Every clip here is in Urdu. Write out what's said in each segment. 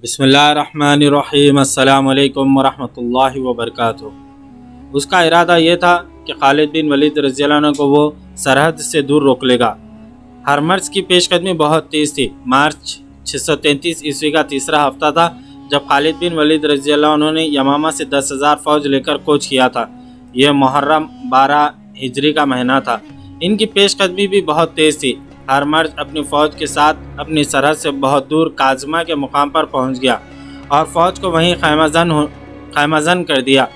بسم اللہ الرحمن الرحیم۔ السلام علیکم ورحمۃ اللہ وبرکاتہ۔ اس کا ارادہ یہ تھا کہ خالد بن ولید رضی اللہ عنہ کو وہ سرحد سے دور روک لے گا۔ ہرمرز کی پیش قدمی بہت تیز تھی۔ مارچ 633 عیسوی کا تیسرا ہفتہ تھا جب خالد بن ولید رضی اللہ عنہ نے یمامہ سے 10,000 فوج لے کر کوچ کیا تھا۔ یہ محرم 12 ہجری کا مہینہ تھا۔ ان کی پیش قدمی بھی بہت تیز تھی۔ ہرمرز اپنی فوج کے ساتھ اپنی سرحد سے بہت دور کاظمہ کے مقام پر پہنچ گیا اور فوج کو وہیں خیمہ زن کر دیا۔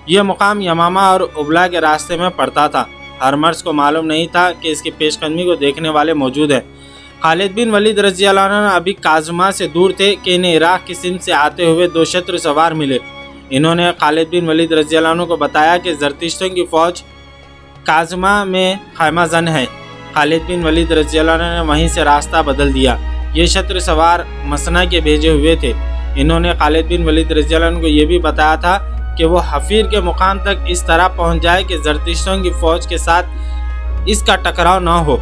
یہ مقام یمامہ اور ابلا کے راستے میں پڑتا تھا۔ ہرمرز کو معلوم نہیں تھا کہ اس کی پیش قدمی کو دیکھنے والے موجود ہیں۔ خالد بن ولید رضی اللہ عنہ ابھی کاظمہ سے دور تھے کہ انہیں عراق کی سمت سے آتے ہوئے 2 شتر سوار ملے۔ انہوں نے خالد بن ولید رضی اللہ عنہ کو بتایا کہ زرتشتوں کی فوج کاظمہ میں خیمہ زن ہے۔ خالد بن ولید رضی اللہ عنہ نے وہیں سے راستہ بدل دیا۔ یہ شتر سوار مسنہ کے بھیجے ہوئے تھے۔ انہوں نے خالد بن ولید رضی اللہ عنہ کو یہ بھی بتایا تھا کہ وہ حفیر کے مقام تک اس طرح پہنچ جائے کہ زرتشتوں کی فوج کے ساتھ اس کا ٹکراؤ نہ ہو۔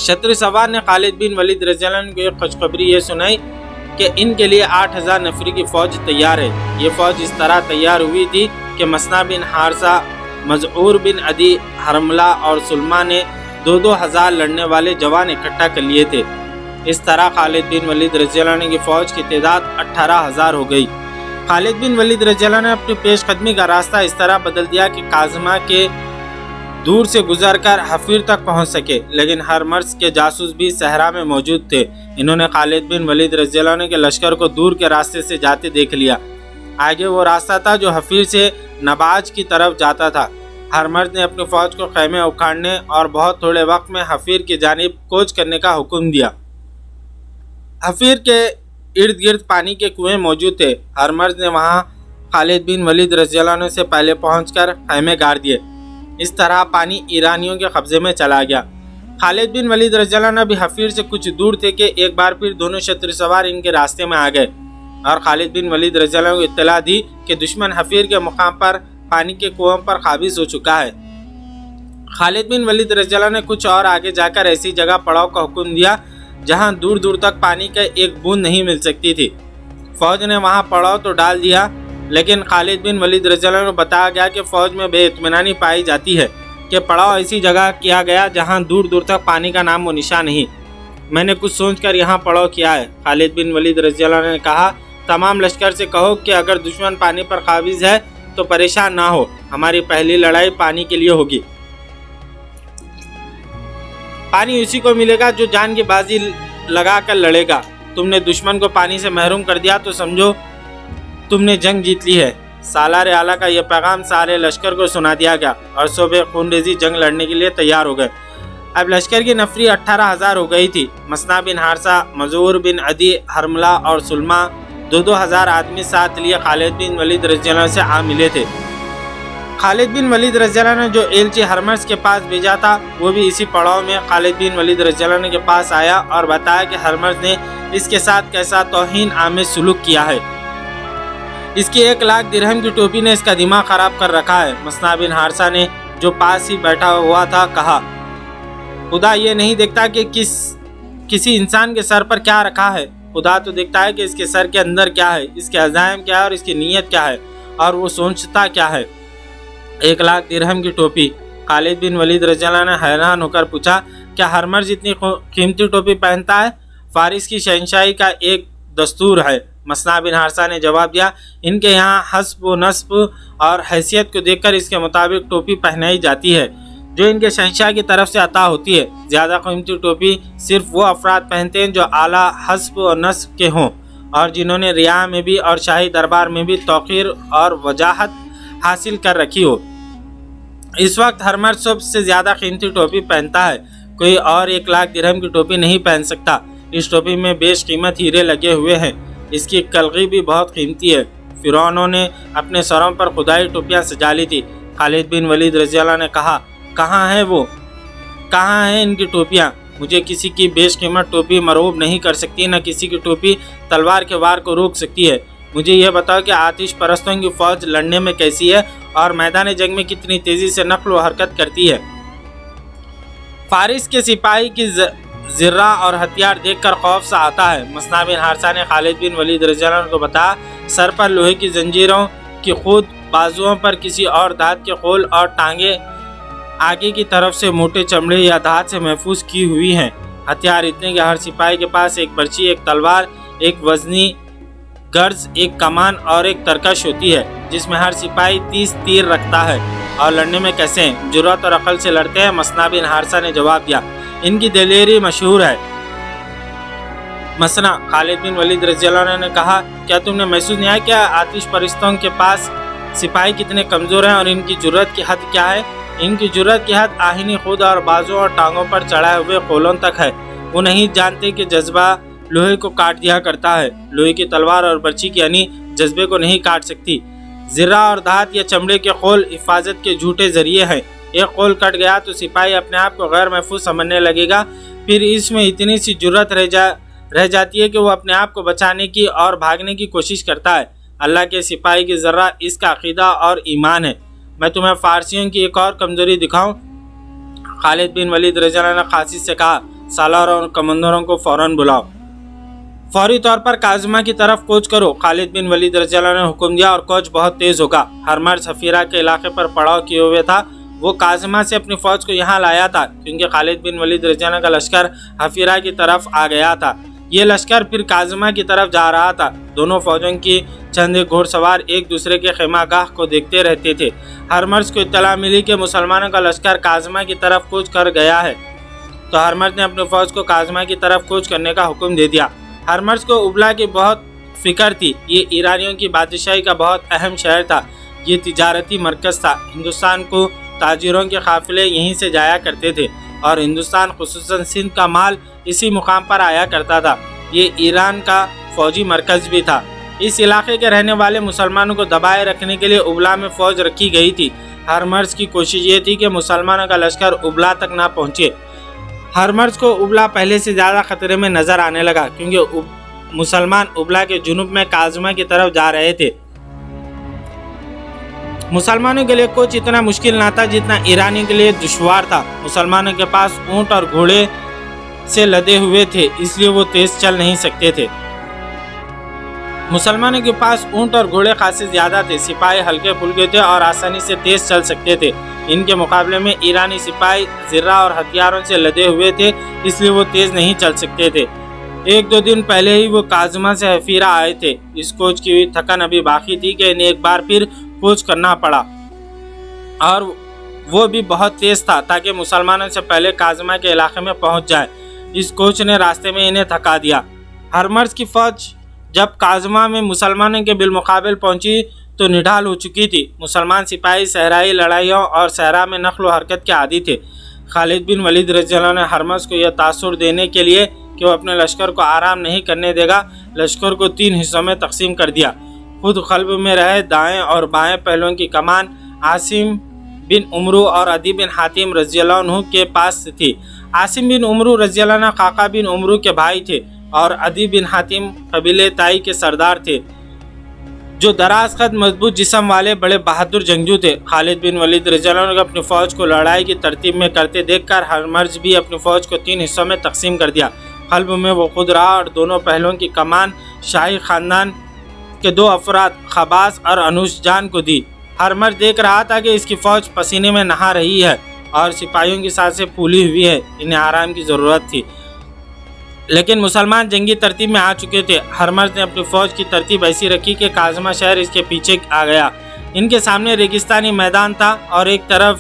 شتر سوار نے خالد بن ولید رضی اللہ عنہ کو ایک خوشخبری یہ سنائی کہ ان کے لیے 8,000 نفری کی فوج تیار ہے۔ یہ فوج اس طرح تیار ہوئی تھی کہ مسنہ بن حارثہ، مذعور بن عدی، حرملہ اور سلمہ نے 2-2 ہزار لڑنے والے جوان اکٹھا کر لیے تھے۔ اس طرح خالد بن ولید رضی اللہ عنہ کی فوج کی تعداد 18,000 ہو گئی۔ خالد بن ولید رضی اللہ عنہ نے اپنی پیش قدمی کا راستہ اس طرح بدل دیا کہ کاظمہ کے دور سے گزر کر حفیر تک پہنچ سکے، لیکن ہرمرز کے جاسوس بھی صحرا میں موجود تھے۔ انہوں نے خالد بن ولید رضی اللہ عنہ کے لشکر کو دور کے راستے سے جاتے دیکھ لیا۔ آگے وہ راستہ تھا جو حفیر سے نباج کی طرف جاتا تھا۔ ہرمرز نے اپنی فوج کو خیمے اکھاڑنے اور بہت تھوڑے وقت میں حفیر کی جانب کوچ کرنے کا حکم دیا۔ حفیر کے ارد گرد پانی کے کنویں موجود تھے۔ ہرمرز نے وہاں خالد بن ولید رضی اللہ عنہ سے پہلے پہنچ کر خیمے گاڑ دیے۔ اس طرح پانی ایرانیوں کے قبضے میں چلا گیا۔ خالد بن ولید رضی اللہ عنہ بھی حفیر سے کچھ دور تھے کہ ایک بار پھر دونوں شتر سوار ان کے راستے میں آ گئے اور خالد بن ولید رضی اللہ عنہ کو اطلاع دی کہ دشمن حفیر کے مقام پر پانی کے کنووں پر قابض ہو چکا ہے۔ خالد بن ولید رضی اللہ عنہ نے کچھ اور آگے جا کر ایسی جگہ پڑاؤ کا حکم دیا جہاں دور دور تک پانی کا ایک بوند نہیں مل سکتی تھی۔ فوج نے وہاں پڑاؤ تو ڈال دیا، لیکن خالد بن ولید رضی اللہ عنہ کو بتایا گیا کہ فوج میں بے اطمینانی پائی جاتی ہے کہ پڑاؤ ایسی جگہ کیا گیا جہاں دور دور تک پانی کا نام و نشان نہیں۔ میں نے کچھ سوچ کر یہاں پڑاؤ کیا ہے۔ خالد بن ولید رضی اللہ عنہ نے کہا، تمام لشکر سے کہو کہ اگر دشمن پانی پر قابض ہے تو پریشان نہ ہو، ہماری پہلی لڑائی پانی کے لیے ہوگی۔ پانی اسی کو ملے گا جو جان کی بازی لگا کر لڑے گا۔ تم نے دشمن کو پانی سے محروم کر دیا تو سمجھو تم نے جنگ جیت لی ہے۔ سالار اعلیٰ کا یہ پیغام سارے لشکر کو سنا دیا گیا اور صبح خون ریزی جنگ لڑنے کے لیے تیار ہو گئے۔ اب لشکر کی نفری 18,000 ہو گئی تھی۔ مسنہ بن حارثہ، مذعور بن عدی، حرملہ اور سلمہ 2-2 ہزار آدمی ساتھ لیے خالد بن ولید رضی اللہ عنہ سے آ ملے تھے۔ خالد بن ولید رضی اللہ عنہ نے جو ایلچی ہرمرز کے پاس بھیجا تھا وہ بھی اسی پڑاؤ میں خالد بن ولید رضی اللہ عنہ کے پاس آیا اور بتایا کہ ہرمرز نے اس کے ساتھ کیسا توہین آمیز سلوک کیا ہے۔ اس کی 1,00,000 درہم کی ٹوپی نے اس کا دماغ خراب کر رکھا ہے۔ مسنہ بن حارثہ نے جو پاس ہی بیٹھا ہوا تھا کہا، خدا یہ نہیں دیکھتا کہ کسی انسان کے سر پر کیا رکھا ہے، خدا تو دیکھتا ہے کہ اس کے سر کے اندر کیا ہے، اس کے عزائم کیا ہے اور اس کی نیت کیا ہے اور وہ سوچتا کیا ہے۔ 1,00,000 درہم کی ٹوپی۔ خالد بن ولید رضی اللہ عنہ نے حیران ہو کر پوچھا، کیا ہرمرز اتنی قیمتی ٹوپی پہنتا ہے؟ فارس کی شہنشاہی کا ایک دستور ہے۔ مسنہ بن حارثہ نے جواب دیا، ان کے یہاں حسب و نسب اور حیثیت کو دیکھ کر اس کے مطابق ٹوپی پہنائی جاتی ہے جو ان کے شہنشاہ کی طرف سے عطا ہوتی ہے۔ زیادہ قیمتی ٹوپی صرف وہ افراد پہنتے ہیں جو اعلیٰ حسب و نسب کے ہوں اور جنہوں نے ریا میں بھی اور شاہی دربار میں بھی توقیر اور وجاہت حاصل کر رکھی ہو۔ اس وقت ہرمرز سب سے زیادہ قیمتی ٹوپی پہنتا ہے، کوئی اور 1,00,000 درہم کی ٹوپی نہیں پہن سکتا۔ اس ٹوپی میں بیش قیمت ہیرے لگے ہوئے ہیں، اس کی کلغی بھی بہت قیمتی ہے۔ فرعونوں نے اپنے سروں پر خدائی ٹوپیاں سجا لی تھی۔ خالد بن ولید رضی اللہ عنہ نے کہا، کہاں ہیں وہ؟ کہاں ہیں ان کی ٹوپیاں؟ مجھے کسی کی بیش قیمت ٹوپی مرعوب نہیں کر سکتی، نہ کسی کی ٹوپی تلوار کے وار کو روک سکتی ہے۔ مجھے یہ بتاؤ کہ آتش پرستوں کی فوج لڑنے میں کیسی ہے اور میدان جنگ میں کتنی تیزی سے نقل و حرکت کرتی ہے۔ فارس کے سپاہی کی زرہ اور ہتھیار دیکھ کر خوف سا آتا ہے۔ مثنہ بن حارثہ نے خالد بن ولید رضی اللہ عنہ کو بتایا، سر پر لوہے کی زنجیروں کی خود، بازوؤں پر کسی اور دھات کے خول اور ٹانگیں آگے کی طرف سے موٹے چمڑے یا دھات سے محفوظ کی ہوئی ہیں۔ ہتھیار اتنے کہ ہر سپاہی کے پاس ایک برچی، ایک تلوار، ایک وزنی گرز، ایک کمان اور ایک ترکش ہوتی ہے، جس میں ہر سپاہی 30 تیر رکھتا ہے۔ اور لڑنے میں کیسے ہیں؟ جرأت اور عقل سے لڑتے ہیں۔ مثنہ بن حارثہ نے جواب دیا، ان کی دلیری مشہور ہے۔ مثنہ خالد بن ولید رضی اللہ عنہ نے کہا، کیا تم نے محسوس نہیں کیا آتش پرستوں کے پاس سپاہی کتنے کمزور ہیں اور ان کی جرأت کی حد کیا ہے؟ ان کی جرأت کی حد آہنی خود اور بازو اور ٹانگوں پر چڑھائے ہوئے خولوں تک ہے۔ وہ نہیں جانتے کہ جذبہ لوہے کو کاٹ دیا کرتا ہے۔ لوہے کی تلوار اور برچی کی یعنی جذبے کو نہیں کاٹ سکتی۔ زرہ اور دھات یا چمڑے کے خول حفاظت کے جھوٹے ذریعے ہیں۔ ایک خول کٹ گیا تو سپاہی اپنے آپ کو غیر محفوظ سمجھنے لگے گا، پھر اس میں اتنی سی جرأت رہ جاتی ہے کہ وہ اپنے آپ کو بچانے کی اور بھاگنے کی کوشش کرتا ہے۔ اللہ کے سپاہی کی ذرہ اس کا عقیدہ اور ایمان ہے۔ میں تمہیں فارسیوں کی ایک اور کمزوری دکھاؤں؟ خالد بن ولید رضی اللہ عنہ نے خاصی سے کہا، سالار اور کمانڈروں کو فوراً بلاؤ۔ فوری طور پر کاظمہ کی طرف کوچ کرو۔ خالد بن ولید رضی اللہ عنہ نے حکم دیا اور کوچ بہت تیز ہوگا۔ ہرمرز حفیرہ کے علاقے پر پڑاؤ کیے ہوئے تھا۔ وہ کاظمہ سے اپنی فوج کو یہاں لایا تھا کیونکہ خالد بن ولید رضی اللہ عنہ کا لشکر حفیرہ کی طرف آ گیا تھا۔ یہ لشکر پھر کاظمہ کی طرف جا رہا تھا۔ دونوں فوجوں کی چند گھوڑ سوار ایک دوسرے کے خیمہ گاہ کو دیکھتے رہتے تھے۔ ہرمرز کو اطلاع ملی کہ مسلمانوں کا لشکر کاظمہ کی طرف کوچ کر گیا ہے، تو ہرمرز نے اپنی فوج کو کاظمہ کی طرف کوچ کرنے کا حکم دے دیا۔ ہرمرز کو ابلا کی بہت فکر تھی۔ یہ ایرانیوں کی بادشاہی کا بہت اہم شہر تھا۔ یہ تجارتی مرکز تھا۔ ہندوستان کو تاجروں کے قافلے یہیں سے جایا کرتے تھے اور ہندوستان خصوصاً سندھ کا مال اسی مقام پر آیا کرتا تھا۔ یہ ایران کا فوجی مرکز بھی تھا۔ اس علاقے کے رہنے والے مسلمانوں کو دبائے رکھنے کے لیے ابلا میں فوج رکھی گئی تھی۔ ہرمرز کی کوشش یہ تھی کہ مسلمانوں کا لشکر ابلا تک نہ پہنچے۔ ہرمرز کو ابلا پہلے سے زیادہ خطرے میں نظر آنے لگا کیونکہ مسلمان ابلا کے جنوب میں کاظمہ کی طرف جا رہے تھے۔ مسلمانوں کے لیے کوچ اتنا مشکل نہ تھا جتنا ایرانیوں کے لیے دشوار تھا۔ مسلمانوں کے پاس اونٹ اور گھوڑے سے لدے ہوئے تھے، اس لیے وہ تیز چل نہیں سکتے تھے۔ مسلمانوں کے پاس اونٹ اور گھوڑے خاصے زیادہ تھے۔ سپاہی ہلکے پھلکے تھے اور آسانی سے تیز چل سکتے تھے۔ ان کے مقابلے میں ایرانی سپاہی زرہ اور ہتھیاروں سے لدے ہوئے تھے، اس لیے وہ تیز نہیں چل سکتے تھے۔ 1-2 دن پہلے ہی وہ کاظمہ سے حفیرہ آئے تھے۔ اس کوچ کی ہوئی تھکن ابھی باقی تھی کہ انہیں ایک بار پھر کوچ کرنا پڑا، اور وہ بھی بہت تیز تھا تاکہ مسلمانوں سے پہلے کاظمہ کے علاقے میں پہنچ جائے۔ اس کوچ نے راستے میں انہیں تھکا دیا۔ ہرمرز کی فوج جب کاظمہ میں مسلمانوں کے بالمقابل پہنچی تو نڈھال ہو چکی تھی۔ مسلمان سپاہی صحرائی لڑائیوں اور صحرا میں نقل و حرکت کے عادی تھے۔ خالد بن ولید رضی اللہ عنہ نے ہرمرز کو یہ تاثر دینے کے لیے کہ وہ اپنے لشکر کو آرام نہیں کرنے دے گا، لشکر کو 3 حصوں میں تقسیم کر دیا۔ خود قلب میں رہے دائیں اور بائیں پہلوؤں کی کمان عاصم بن عمرو اور عدی بن حاتم رضی اللہ عنہ کے پاس تھی۔ عاصم بن عمرو رضی اللہ عنہ قعقاع بن عمرو کے بھائی تھے اور عدی بن حاتم قبیلے تائی کے سردار تھے، جو دراز قد مضبوط جسم والے بڑے بہادر جنگجو تھے۔ خالد بن ولید رضی اللہ عنہ کو اپنی فوج کو لڑائی کی ترتیب میں کرتے دیکھ کر ہرمرز بھی اپنی فوج کو 3 حصوں میں تقسیم کر دیا۔ قلب میں وہ خود رہا اور دونوں پہلوؤں کی کمان شاہی خاندان کے 2 افراد خباز اور انوش جان کو دی۔ ہرمرز دیکھ رہا تھا کہ اس کی فوج پسینے میں نہا رہی ہے اور سپاہیوں کی سانسیں پھولی ہوئی ہے، انہیں آرام کی ضرورت تھی، لیکن مسلمان جنگی ترتیب میں آ چکے تھے۔ ہرمرز نے اپنی فوج کی ترتیب ایسی رکھی کہ کاظمہ شہر اس کے پیچھے آ گیا۔ ان کے سامنے ریگستانی میدان تھا اور ایک طرف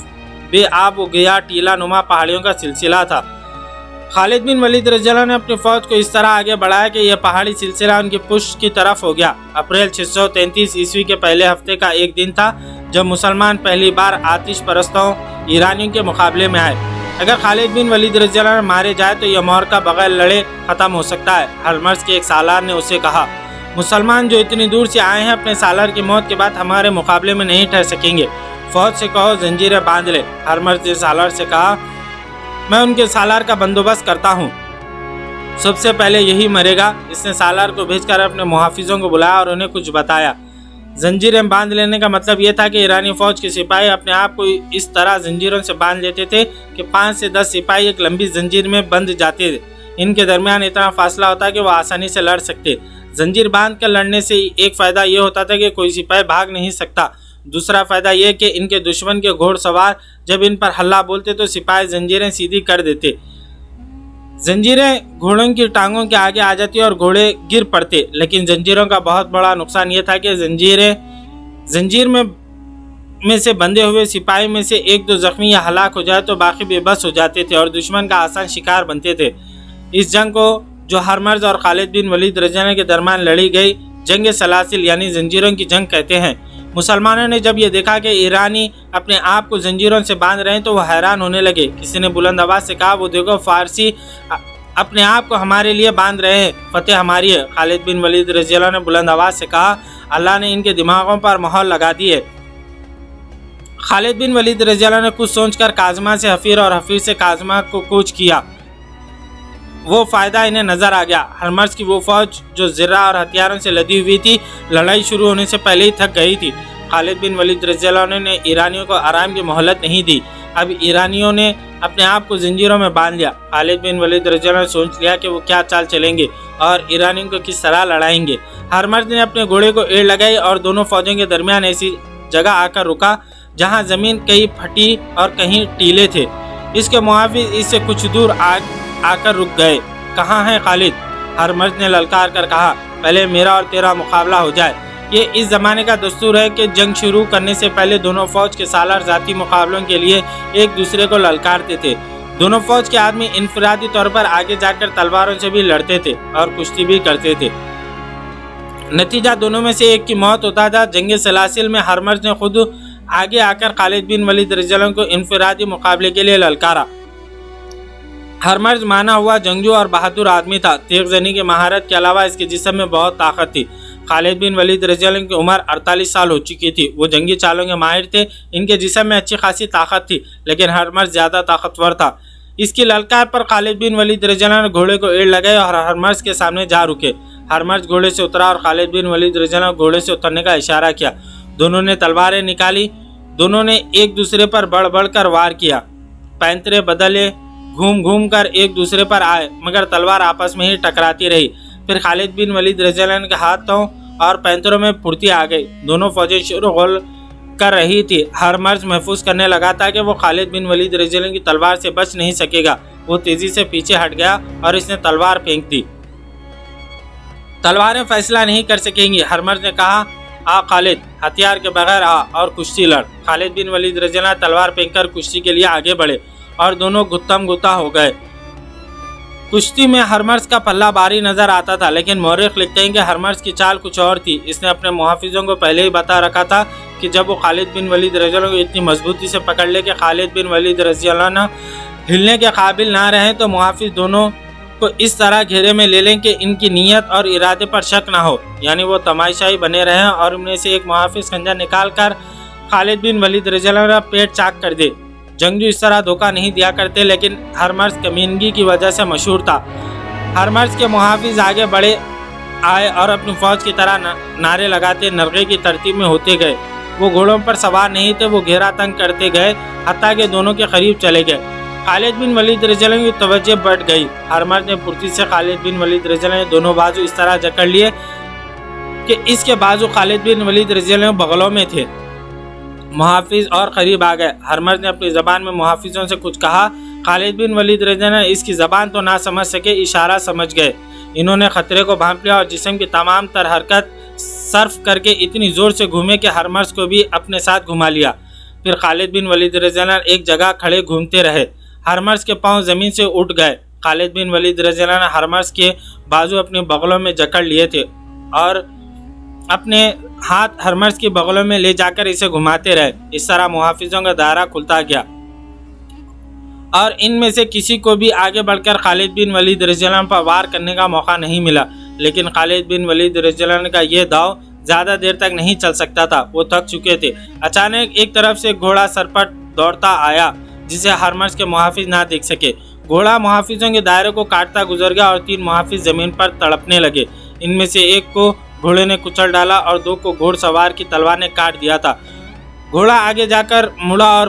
بے آب و گیا ٹیلا نما پہاڑیوں کا سلسلہ تھا۔ خالد بن ولید رضی اللہ عنہ نے اپنی فوج کو اس طرح آگے بڑھایا کہ یہ پہاڑی سلسلہ ان کی پشت کی طرف ہو گیا۔ اپریل 633 عیسوی کے پہلے ہفتے کا ایک دن تھا جب مسلمان پہلی بار آتش پرستوں ایرانیوں کے مقابلے میں آئے۔ اگر خالد بن ولید رضی اللہ عنہ مارے جائے تو یہ معرکہ بغیر لڑے ختم ہو سکتا ہے۔ ہرمرز کے ایک سالار نے اسے کہا، مسلمان جو اتنی دور سے آئے ہیں اپنے سالار کی موت کے بعد ہمارے مقابلے میں نہیں ٹھہر سکیں گے، فوج سے کہو زنجیریں باندھ لے۔ ہرمرز نے سالار سے کہا، میں ان کے سالار کا بندوبست کرتا ہوں، سب سے پہلے یہی مرے گا۔ اس نے سالار کو بھیج کر اپنے محافظوں کو بلایا اور انہیں کچھ بتایا۔ زنجیریں باندھ لینے کا مطلب یہ تھا کہ ایرانی فوج کے سپاہی اپنے آپ کو اس طرح زنجیروں سے باندھ لیتے تھے کہ 5 سے 10 سپاہی ایک لمبی زنجیر میں بندھ جاتے ان کے درمیان اتنا فاصلہ ہوتا کہ وہ آسانی سے لڑ سکتے۔ زنجیر باندھ کر لڑنے سے ایک فائدہ یہ ہوتا تھا کہ کوئی سپاہی بھاگ نہیں سکتا، دوسرا فائدہ یہ کہ ان کے دشمن کے گھوڑ سوار جب ان پر حملہ بولتے تو سپاہی زنجیریں سیدھی کر دیتے۔ زنجیریں گھوڑوں کی ٹانگوں کے آگے آ جاتی اور گھوڑے گر پڑتے، لیکن زنجیروں کا بہت بڑا نقصان یہ تھا کہ زنجیر میں سے بندھے ہوئے سپاہی میں سے ایک دو زخمی یا ہلاک ہو جائے تو باقی بے بس ہو جاتے تھے اور دشمن کا آسان شکار بنتے تھے۔ اس جنگ کو جو ہرمرز اور خالد بن ولید رضی اللہ عنہ کے درمیان لڑی گئی جنگ سلاسل یعنی زنجیروں کی جنگ کہتے ہیں۔ مسلمانوں نے جب یہ دیکھا کہ ایرانی اپنے آپ کو زنجیروں سے باندھ رہے ہیں تو وہ حیران ہونے لگے۔ کسی نے بلند آواز سے کہا، وہ دیکھو فارسی اپنے آپ کو ہمارے لیے باندھ رہے ہیں، فتح ہماری ہے۔ خالد بن ولید رضی اللہ عنہ نے بلند آواز سے کہا، اللہ نے ان کے دماغوں پر مہر لگا دی ہے۔ خالد بن ولید رضی اللہ عنہ نے کچھ سوچ کر کاظمہ سے حفیر اور حفیر سے کاظمہ کو کوچ کیا۔ وہ فائدہ انہیں نظر آ گیا۔ ہرمرز کی وہ فوج جو زرہ اور ہتھیاروں سے لدی ہوئی تھی لڑائی شروع ہونے سے پہلے ہی تھک گئی تھی۔ خالد بن ولید رضی اللہ عنہ نے ایرانیوں کو آرام کی مہلت نہیں دی۔ اب ایرانیوں نے اپنے آپ کو زنجیروں میں باندھ لیا۔ خالد بن ولید رضی اللہ عنہ نے سوچ لیا کہ وہ کیا چال چلیں گے اور ایرانیوں کو کس طرح لڑائیں گے۔ ہرمرز نے اپنے گھوڑے کو ایڑ لگائی اور دونوں فوجوں کے درمیان ایسی جگہ آ کر رکا جہاں زمین کہیں پھٹی اور کہیں ٹیلے تھے۔ اس کے محافظ اس سے کچھ دور آ کر رک گئے۔ کہاں ہے خالد؟ ہرمرز نے للکار کر کہا، پہلے میرا اور تیرا مقابلہ ہو جائے۔ یہ اس زمانے کا دستور ہے کہ جنگ شروع کرنے سے پہلے دونوں فوج کے سالار ذاتی مقابلوں کے لیے ایک دوسرے کو للکارتے تھے۔ دونوں فوج کے آدمی انفرادی طور پر آگے جا کر تلواروں سے بھی لڑتے تھے اور کشتی بھی کرتے تھے۔ نتیجہ دونوں میں سے ایک کی موت ہوتا تھا۔ جنگ سلاسل میں ہرمرز نے خود آگے آ کر خالد بن ولید رضی اللہ عنہ کو انفرادی مقابلے کے لیے للکارا۔ ہرمرز مانا ہوا جنگجو اور بہادر آدمی تھا۔ تیغ زنی کی مہارت کے علاوہ اس کے جسم میں بہت طاقت تھی۔ خالد بن ولید رضی اللہ عنہ کی عمر 48 سال ہو چکی تھی۔ وہ جنگی چالوں کے ماہر تھے۔ ان کے جسم میں اچھی خاصی طاقت تھی، لیکن ہرمرز زیادہ طاقتور تھا۔ اس کی للکار پر خالد بن ولید رضی اللہ عنہ نے گھوڑے کو ایڑ لگائی اور ہرمرز کے سامنے جا رکے۔ ہرمرز گھوڑے سے اترا اور خالد بن ولید رضی اللہ عنہ گھوڑے سے اترنے کا اشارہ کیا۔ دونوں نے تلواریں نکالی۔ دونوں نے ایک دوسرے پر بڑھ بڑھ کر وار کیا۔ پینترے بدلے گھوم کر ایک دوسرے پر آئے، مگر تلوار آپس میں ہی ٹکراتی رہی۔ پھر خالد بن ولید رضی اللہ عنہ کے ہاتھوں اور پینتروں میں پھرتی آ گئی۔ دونوں فوجیں شورغل کر رہی تھی۔ ہرمرز محفوظ کرنے لگا تھا کہ وہ خالد بن ولید رضی اللہ عنہ کی تلوار سے بچ نہیں سکے گا۔ وہ تیزی سے پیچھے ہٹ گیا اور اس نے تلوار پھینک دی۔ تلواریں فیصلہ نہیں کر سکیں گی۔ ہرمرز نے کہا، آ خالد، ہتھیار کے بغیر آ اور کشتی لڑ۔ خالد بن ولید رضی اللہ عنہ تلوار پھینک کر کشتی کے لیے آگے بڑھے اور دونوں گتم گتا ہو گئے۔ کشتی میں ہرمرز کا پلہ باری نظر آتا تھا، لیکن مورخ لکھتے ہیں کہ ہرمرز کی چال کچھ اور تھی۔ اس نے اپنے محافظوں کو پہلے ہی بتا رکھا تھا کہ جب وہ خالد بن ولید رضی اللہ عنہ کو اتنی مضبوطی سے پکڑ لے کہ خالد بن ولید رضی اللہ عنہ ہلنے کے قابل نہ رہیں تو محافظ دونوں کو اس طرح گھیرے میں لے لیں کہ ان کی نیت اور ارادے پر شک نہ ہو، یعنی وہ تماشائی بنے رہیں اور ان میں سے ایک محافظ خنجر نکال کر خالد بن ولید رضی اللہ عنہ پیٹ چاک کر دے۔ جنگجو اس طرح دھوکہ نہیں دیا کرتے، لیکن ہرمرز کمینگی کی وجہ سے مشہور تھا۔ ہرمرز کے محافظ آگے بڑھے آئے اور اپنی فوج کی طرح نعرے لگاتے نرغے کی ترتیب میں ہوتے گئے۔ وہ گھوڑوں پر سوار نہیں تھے، وہ گھیرا تنگ کرتے گئے حتیٰ کہ دونوں کے قریب چلے گئے۔ خالد بن ولید رضی اللہ عنہ کی توجہ بڑھ گئی۔ ہرمرز نے پھرتی سے خالد بن ولید رضی اللہ عنہ کے دونوں بازو اس طرح جکڑ لیے کہ اس کے بازو خالد بن ولید رضی اللہ عنہ بغلوں میں تھے۔ محافظ اور قریب آ گئے۔ ہرمرز نے اپنی زبان میں محافظوں سے کچھ کہا۔ خالد بن ولید رضی اللہ عنہ اس کی زبان تو نہ سمجھ سکے، اشارہ سمجھ گئے۔ انہوں نے خطرے کو بھانپ لیا اور جسم کی تمام تر حرکت صرف کر کے اتنی زور سے گھومے کہ ہرمرز کو بھی اپنے ساتھ گھما لیا۔ پھر خالد بن ولید رضی اللہ عنہ ایک جگہ کھڑے گھومتے رہے۔ ہرمرز کے پاؤں زمین سے اٹھ گئے۔ خالد بن ولید رضی اللہ عنہ ہرمرز کے بازو اپنے بغلوں میں جکڑ لیے تھے اور اپنے ہاتھ ہرمرز کی بغلوں میں لے جا کر اسے گھماتے رہے۔ اس طرح محافظوں کا دائرہ کھلتا گیا اور ان میں سے کسی کو بھی آگے بڑھ کر خالد بن ولید رضی اللہ عنہ پر وار کرنے کا موقع نہیں ملا۔ لیکن خالد بن ولید رضی اللہ عنہ کا یہ داؤ زیادہ دیر تک نہیں چل سکتا تھا، وہ تھک چکے تھے۔ اچانک ایک طرف سے گھوڑا سرپٹ دوڑتا آیا جسے ہرمرز کے محافظ نہ دیکھ سکے۔ گھوڑا محافظوں کے دائرے کو کاٹتا گزر گیا اور 3 محافظ زمین پر تڑپنے لگے۔ ان میں سے ایک کو گھوڑے نے کچل ڈالا اور 2 کو گھوڑ سوار کی تلوار نے کاٹ دیا تھا۔ گھوڑا آگے جا کر مڑا اور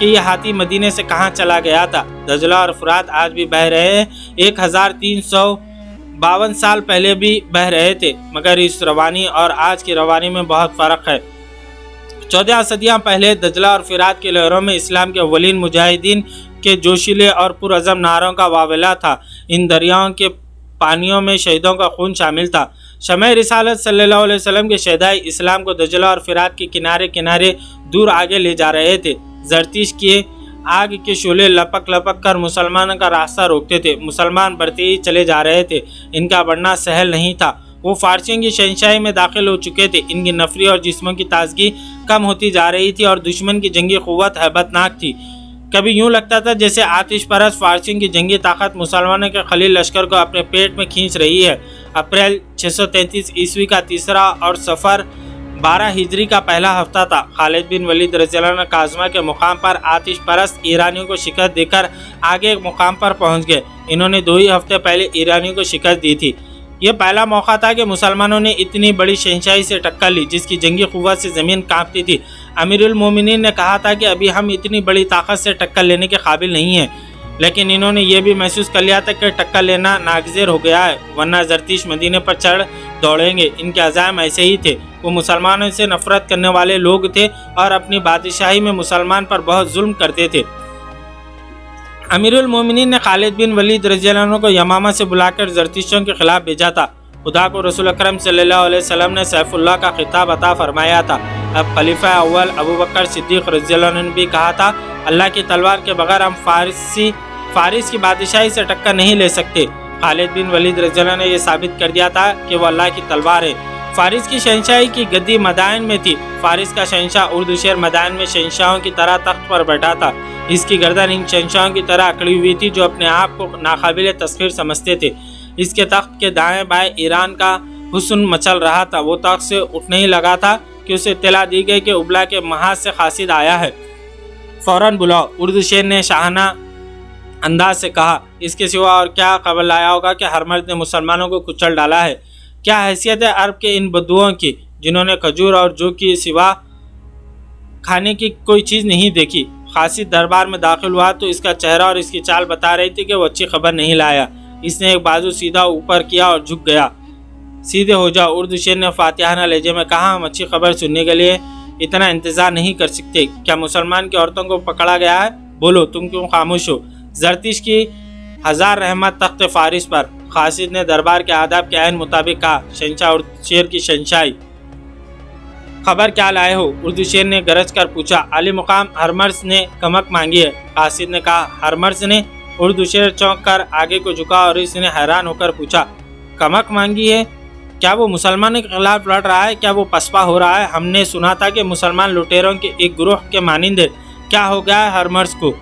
کہ یہ ہاتھی مدینے سے کہاں چلا گیا تھا۔ دجلہ اور فرات آج بھی بہہ رہے ہیں، 1352 سال پہلے بھی بہہ رہے تھے، مگر اس روانی اور آج کی روانی میں بہت فرق ہے۔ 14 صدیاں پہلے دجلہ اور فرات کی لہروں میں اسلام کے اولین مجاہدین کے جوشیلے اور پرعزم نعروں کا واویلا تھا۔ ان دریاؤں کے پانیوں میں شہیدوں کا خون شامل تھا۔ شمع رسالت صلی اللہ علیہ وسلم کے شہدائے اسلام کو دجلہ اور فرات کے کنارے کنارے دور آگے لے جا رہے تھے۔ زرتش کے آگ کے شعلے لپک لپک کر مسلمانوں کا راستہ روکتے تھے۔ مسلمان بڑھتے ہی چلے جا رہے تھے، ان کا بڑھنا سہل نہیں تھا۔ وہ فارسیوں کی شہنشاہی میں داخل ہو چکے تھے، ان کی نفری اور جسموں کی تازگی کم ہوتی جا رہی تھی اور دشمن کی جنگی قوت ہیبت ناک تھی۔ کبھی یوں لگتا تھا جیسے آتش پرست فارسیوں کی جنگی طاقت مسلمانوں کے خلیل لشکر کو اپنے پیٹ میں کھینچ رہی ہے۔ اپریل 633 عیسوی کا تیسرا اور صفر 12 ہجری کا پہلا ہفتہ تھا۔ خالد بن ولید رضی اللہ عنہ کاظمہ کے مقام پر آتش پرست ایرانیوں کو شکست دے کر آگے مقام پر پہنچ گئے۔ انہوں نے 2 ہی ہفتے پہلے ایرانیوں کو شکست دی تھی۔ یہ پہلا موقع تھا کہ مسلمانوں نے اتنی بڑی شہنشاہی سے ٹکر لی جس کی جنگی قوت سے زمین کانپتی تھی۔ امیر المومنین نے کہا تھا کہ ابھی ہم اتنی بڑی طاقت سے ٹکر لینے کے قابل نہیں ہیں، لیکن انہوں نے یہ بھی محسوس کر لیا تھا کہ ٹکر لینا ناگزیر ہو گیا ہے، ورنہ زرتش مدینے پر چڑھ دوڑیں گے۔ ان کے عزائم ایسے ہی تھے، وہ مسلمانوں سے نفرت کرنے والے لوگ تھے اور اپنی بادشاہی میں مسلمان پر بہت ظلم کرتے تھے۔ امیر المومنین نے خالد بن ولید رضی اللہ عنہ کو یمامہ سے بلا کر زرتشیوں کے خلاف بھیجا تھا۔ خدا کو رسول اکرم صلی اللہ علیہ وسلم نے سیف اللہ کا خطاب عطا فرمایا تھا۔ اب خلیفہ اول ابوبکر صدیق رضی اللہ عنہ نے بھی کہا تھا، اللہ کی تلوار کے بغیر ہم فارس کی بادشاہی سے ٹکر نہیں لے سکتے۔ خالد بن ولید رضی اللہ عنہ نے یہ ثابت کر دیا تھا کہ وہ اللہ کی تلوار ہے۔ فارس کی شہنشاہی کی گدی مدائن میں تھی۔ فارس کا شہنشاہ اردوشیر مدائن میں شہنشاہوں کی طرح تخت پر بیٹھا تھا۔ اس کی گردن ان شہنشاہوں کی طرح اکڑی ہوئی تھی جو اپنے آپ کو ناقابل تسخیر سمجھتے تھے۔ اس کے تخت کے دائیں بائیں ایران کا حسن مچل رہا تھا۔ وہ تخت سے اٹھنے ہی لگا تھا کہ اسے اطلاع دی گئی کہ ابلا کے محاذ سے قاصد آیا ہے، فوراً بلاؤ۔ اردوشیر نے شاہانہ انداز سے کہا، اس کے سوا اور کیا خبر لایا ہوگا کہ ہرمرد نے مسلمانوں کو کچل ڈالا ہے؟ کیا حیثیت ہے عرب کے ان بدوؤں کی جنہوں نے کھجور اور جو کی سوا کھانے کی کوئی چیز نہیں دیکھی؟ قاصد دربار میں داخل ہوا تو اس کا چہرہ اور اس کی چال بتا رہی تھی کہ وہ اچھی خبر نہیں لایا۔ اس نے ایک بازو سیدھا اوپر کیا اور جھک گیا۔ سیدھے ہو جاؤ، اردوشیر نے فاتحانہ لہجے میں کہا، ہم اچھی خبر سننے کے لیے اتنا انتظار نہیں کر سکتے۔ کیا مسلمان کی عورتوں کو پکڑا گیا ہے؟ بولو، تم کیوں خاموش ہو؟ زرتش کی 1000 رحمت تخت فارس پر۔ قاصد نے دربار کے آداب کے عین مطابق کہا، شہنشاہ اردوشیر کی شہنشاہی، خبر کیا لائے ہو؟ اردوشیر نے گرج کر پوچھا۔ علی مقام ہرمرز نے کمک مانگی ہے، قاصد نے کہا۔ ہرمرز نے؟ اردوشیر چونک کر آگے کو جھکا اور اس نے حیران ہو کر پوچھا، کمک مانگی ہے؟ کیا وہ مسلمانوں کے خلاف لڑ رہا ہے؟ کیا وہ پسپا ہو رہا ہے؟ ہم نے سنا تھا کہ مسلمان لٹیروں کے ایک گروہ کے مانند ہے۔ کیا ہو گیا ہے ہرمرز کو؟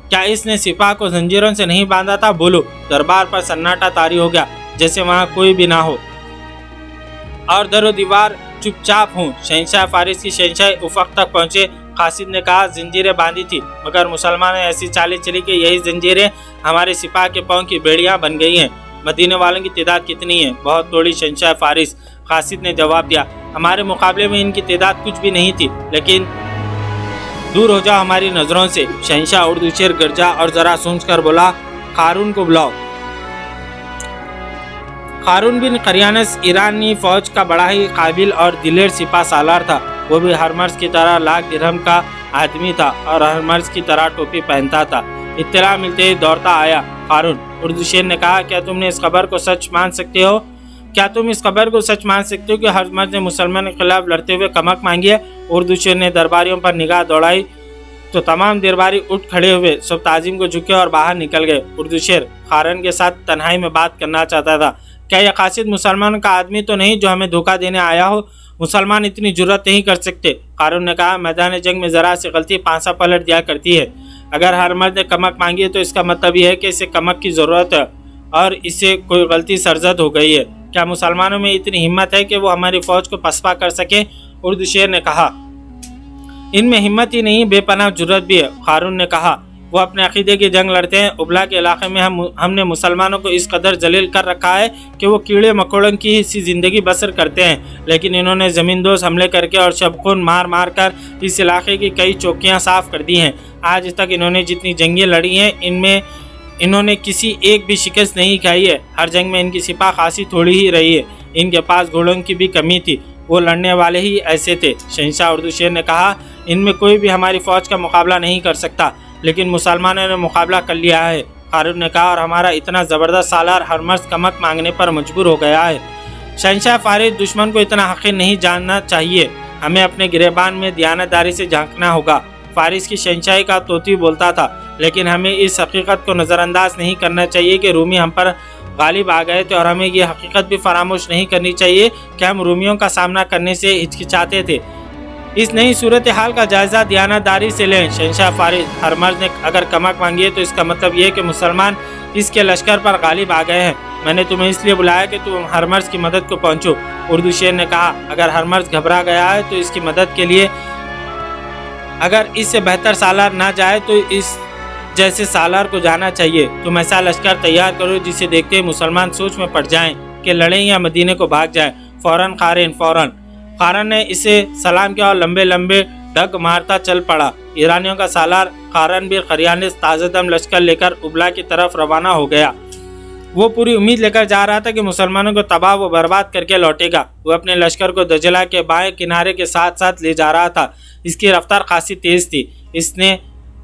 کیا اس نے سپاہ کو زنجیروں سے نہیں باندھا تھا؟ بولو۔ دربار پر سناٹا طاری ہو گیا، جیسے وہاں کوئی بھی نہ ہو اور در و دیوار چپ چاپ ہوں۔ شہنشاہ فارس کی شہنشاہی افق تک پہنچے۔ قاصد نے کہا، زنجیریں باندھی تھی، مگر مسلمانوں نے ایسی چالیں چلی کہ یہی زنجیریں ہمارے سپاہ کے پاؤں کی بیڑیاں بن گئی ہیں۔ مدینے والوں کی تعداد کتنی ہے؟ بہت تھوڑی شہنشاہ فارس، قاصد نے جواب دیا۔ ہمارے مقابلے میں ان کی تعداد کچھ بھی نہیں تھی، لیکن دور ہو جاؤ ہماری نظروں سے۔ شہنشاہ اردوشیر گرجا اور ذرا سوچ کر بولا، قارون کو بلاؤ۔ قارون بن قریانس ایرانی فوج کا بڑا ہی قابل اور دلیر سپاہ سالار تھا۔ وہ بھی ہرمرز کی طرح لاکھ درہم کا آدمی تھا اور ہرمرز کی طرح ٹوپی پہنتا تھا۔ اطلاع ملتے ہی دوڑتا آیا قارون۔ اردوشیر نے کہا، کیا تم نے اس خبر کو سچ مان سکتے ہو؟ کیا تم اس خبر کو سچ مان سکتے ہو کہ ہرمرز نے مسلمانوں کے خلاف لڑتے ہوئے کمک مانگی ہے؟ اردوشیر نے درباریوں پر نگاہ دوڑائی تو تمام درباری اٹھ کھڑے ہوئے، سب تعظیم کو جھکے اور باہر نکل گئے۔ اردوشیر قارون کے ساتھ تنہائی میں بات کرنا چاہتا تھا۔ کیا یہ قاصد مسلمانوں کا آدمی تو نہیں جو ہمیں دھوکہ دینے آیا ہو؟ مسلمان اتنی جرأت نہیں کر سکتے۔ قارون نے کہا، میدان جنگ میں ذرا سی غلطی پانسا پلٹ دیا کرتی ہے۔ اگر ہرمرز نے کمک مانگی ہے تو اس کا مطلب یہ ہے کہ اسے کمک کی ضرورت ہے اور اسے کوئی غلطی سرزد ہو گئی ہے۔ کیا مسلمانوں میں اتنی ہمت ہے کہ وہ ہماری فوج کو پسپا کر سکے؟ اردوشیر نے کہا، ان میں ہمت ہی نہیں، بے پناہ جرأت بھی ہے۔ قارون نے کہا، وہ اپنے عقیدے کی جنگ لڑتے ہیں۔ ابلا کے علاقے میں ہم نے مسلمانوں کو اس قدر ذلیل کر رکھا ہے کہ وہ کیڑے مکوڑوں کی سی زندگی بسر کرتے ہیں، لیکن انہوں نے زمین دوز حملے کر کے اور شب خون مار مار کر اس علاقے کی کئی چوکیاں صاف کر دی ہیں۔ آج تک انہوں نے جتنی جنگیں لڑی ہیں ان میں انہوں نے کسی ایک بھی شکست نہیں کھائی ہے۔ ہر جنگ میں ان کی سپاہ خاصی تھوڑی ہی رہی ہے۔ ان کے پاس گھوڑوں کی بھی کمی تھی، وہ لڑنے والے ہی ایسے تھے۔ شہنشاہ اردو شیر نے کہا، ان میں کوئی بھی ہماری فوج کا مقابلہ نہیں کر سکتا، لیکن مسلمانوں نے مقابلہ کر لیا ہے۔ قارون نے کہا، اور ہمارا اتنا زبردست سالار ہر مرد کمک مانگنے پر مجبور ہو گیا ہے۔ شہنشاہ فارس، دشمن کو اتنا حقیر نہیں جاننا چاہیے، ہمیں اپنے گریبان میں دیانتداری سے جھانکنا ہوگا۔ فارس کی شہنشاہی کا طوطی بولتا تھا، لیکن ہمیں اس حقیقت کو نظر انداز نہیں کرنا چاہیے کہ رومی ہم پر غالب آ گئے تھے، اور ہمیں یہ حقیقت بھی فراموش نہیں کرنی چاہیے کہ ہم رومیوں کا سامنا کرنے سے ہچکچاتے تھے۔ اس نئی صورتحال کا جائزہ دیانتداری سے لیں۔ شہنشاہ فارس، ہرمرز نے اگر کمک مانگی ہے تو اس کا مطلب یہ ہے کہ مسلمان اس کے لشکر پر غالب آ گئے ہیں۔ میں نے تمہیں اس لیے بلایا کہ تم ہرمرز کی مدد کو پہنچو۔ اردو شیر نے کہا، اگر ہرمرز گھبرا گیا ہے تو اس کی مدد کے لیے اگر اس سے بہتر سالار نہ جائے تو اس جیسے سالار کو جانا چاہیے۔ تم ایسا لشکر تیار کرو جسے دیکھتے ہی مسلمان سوچ میں پڑ جائیں کہ لڑیں یا مدینے کو بھاگ جائیں۔ فوراً قارن نے اسے سلام کیا اور لمبے لمبے ڈگ مارتا چل پڑا۔ ایرانیوں کا سالار قارن بھی قریانس تازہ دم لشکر لے کر ابلا کی طرف روانہ ہو گیا۔ وہ پوری امید لے کر جا رہا تھا کہ مسلمانوں کو تباہ و برباد کر کے لوٹے گا۔ وہ اپنے لشکر کو دجلہ کے بائیں کنارے کے ساتھ ساتھ لے جا رہا تھا۔ اس کی رفتار خاصی تیز تھی۔ اس نے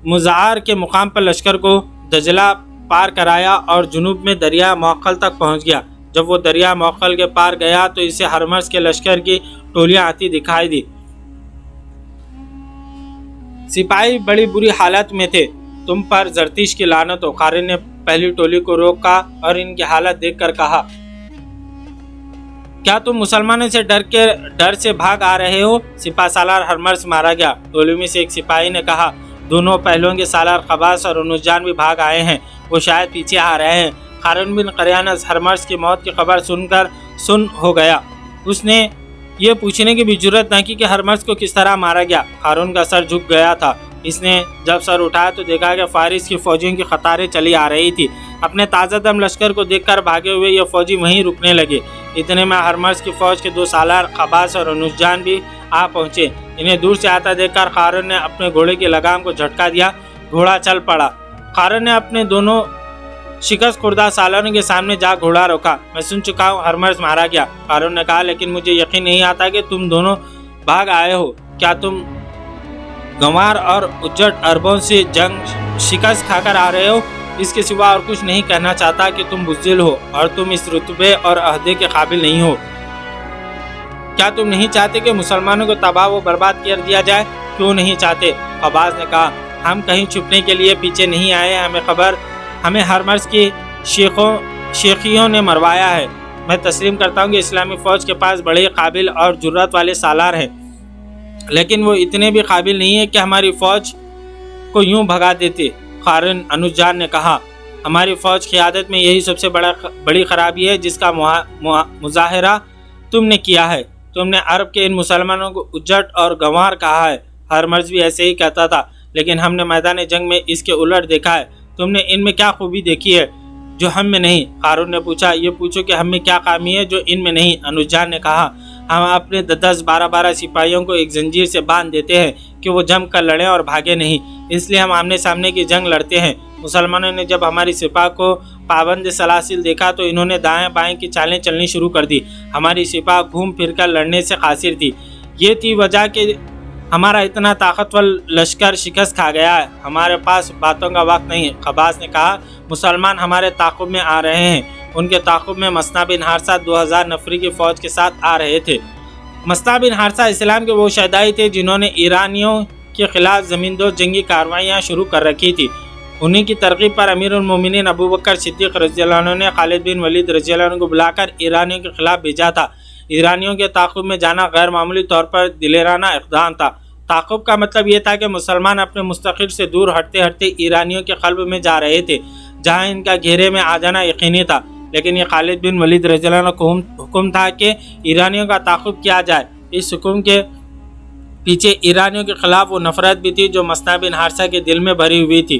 مزعار کے مقام پر لشکر کو دجلہ پار کرایا اور جنوب میں دریا موقل تک پہنچ گیا۔ جب وہ دریا موقل کے پار گیا تو اسے ہرمرز کے لشکر کی ٹولیاں آتی دکھائی دی۔ سپاہی بڑی بری حالت میں تھے۔ تم پر زرتش کی لعنت ہو۔ قارن نے پہلی ٹولی کو روکا اور ان کی حالت دیکھ کر کہا، کیا تم مسلمانوں سے ڈر سے بھاگ آ رہے ہو؟ سپاہ سالار ہرمرز مارا گیا۔ ٹولی میں سے ایک سپاہی نے کہا، دونوں پہلوؤں کے سالار قباس اور انوس بھی بھاگ آئے ہیں، وہ شاید پیچھے آ رہے ہیں۔ قارن بن قریانس ہرمرز کی موت کی خبر سن ہو گیا۔ اس نے یہ پوچھنے کی بھی جرت نہ کی کہ ہرمرز کو کس طرح مارا گیا۔ قارون کا سر جھک گیا تھا۔ اس نے جب سر اٹھایا تو دیکھا کہ فارس کی فوجیوں کی قطاریں چلی آ رہی تھی۔ اپنے تازہ دم لشکر کو دیکھ کر بھاگے ہوئے یہ فوجی وہیں رکنے لگے۔ اتنے میں ہرمرز کی فوج کے دو سالار قباس اور انوس بھی آ پہنچے۔ انہیں دور سے آتا دیکھ کر قارن نے اپنے گھوڑے کی لگام کو جھٹکا دیا، گھوڑا چل پڑا۔ قارن نے اپنے دونوں شکست خوردہ سالاروں کے سامنے جا گھوڑا روکا۔ میں سن چکا ہوں ہرمرز مارا گیا، قارن نے کہا، لیکن مجھے یقین نہیں آتا کہ تم دونوں بھاگ آئے ہو۔ کیا تم گنوار اور اجٹ عربوں سے جنگ شکست کھا کر آ رہے ہو؟ اس کے سوا اور کچھ نہیں کہنا چاہتا کہ تم بزدل ہو اور تم اس رتبے اور عہدے کے قابل نہیں ہو۔ کیا تم نہیں چاہتے کہ مسلمانوں کو تباہ و برباد کر دیا جائے؟ کیوں نہیں چاہتے؟ قباس نے کہا، ہم کہیں چھپنے کے لیے پیچھے نہیں آئے، ہمیں ہرمرز کی شیخیوں نے مروایا ہے۔ میں تسلیم کرتا ہوں کہ اسلامی فوج کے پاس بڑے قابل اور جرات والے سالار ہیں، لیکن وہ اتنے بھی قابل نہیں ہیں کہ ہماری فوج کو یوں بھگا دیتے۔ قارن انوس نے کہا، ہماری فوج قیادت میں یہی سب سے بڑی خرابی ہے جس کا مظاہرہ تم نے کیا ہے۔ تم نے عرب کے ان مسلمانوں کو اجٹ اور گنوار کہا ہے۔ ہرمرز بھی ایسے ہی کہتا تھا، لیکن ہم نے میدان جنگ میں اس کے الٹ دیکھا ہے۔ تم نے ان میں کیا خوبی دیکھی ہے جو ہم میں نہیں؟ قارن نے پوچھا، یہ پوچھو کہ ہم میں کیا خامی ہے جو ان میں نہیں؟ انوس نے کہا، ہم اپنے 10-12 سپاہیوں کو ایک زنجیر سے باندھ دیتے ہیں کہ وہ جم کر لڑیں اور بھاگے نہیں، اس لیے ہم آمنے سامنے کی جنگ لڑتے ہیں۔ مسلمانوں نے جب ہماری سپاہ کو پابند سلاسل دیکھا تو انہوں نے دائیں بائیں کی چالیں چلنی شروع کر دی۔ ہماری سپاہ گھوم پھر کر لڑنے سے قاصر تھی۔ یہ تھی وجہ کہ ہمارا اتنا طاقتور لشکر شکست کھا گیا ہے۔ ہمارے پاس باتوں کا وقت نہیں۔ قباس نے کہا، مسلمان ہمارے تعاقب میں آ رہے ہیں۔ ان کے تعاقب میں مسنا بن حارثہ 2000 نفری کی فوج کے ساتھ آ رہے تھے۔ مسنا بن حارثہ اسلام کے وہ شہدائی تھے جنہوں نے ایرانیوں کے خلاف زمین دوز جنگی کارروائیاں شروع کر رکھی تھی۔ انہی کی ترغیب پر امیر المومنین ابو بکر صدیق رضی اللہ عنہ نے خالد بن ولید رضی اللہ عنہ کو بلا کر ایرانیوں کے خلاف بھیجا تھا۔ ایرانیوں کے تعاقب میں جانا غیر معمولی طور پر دلیرانہ اقدام تھا۔ تعاقب کا مطلب یہ تھا کہ مسلمان اپنے مستقر سے دور ہٹتے ہٹتے ایرانیوں کے قلب میں جا رہے تھے، جہاں ان کا گھیرے میں آ جانا یقینی تھا۔ لیکن یہ خالد بن ولید رضی اللہ عنہ کا حکم تھا کہ ایرانیوں کا تعاقب کیا جائے۔ اس حکم کے پیچھے ایرانیوں کے خلاف وہ نفرت بھی تھی جو مسنا بن حارثہ کے دل میں بھری ہوئی تھی۔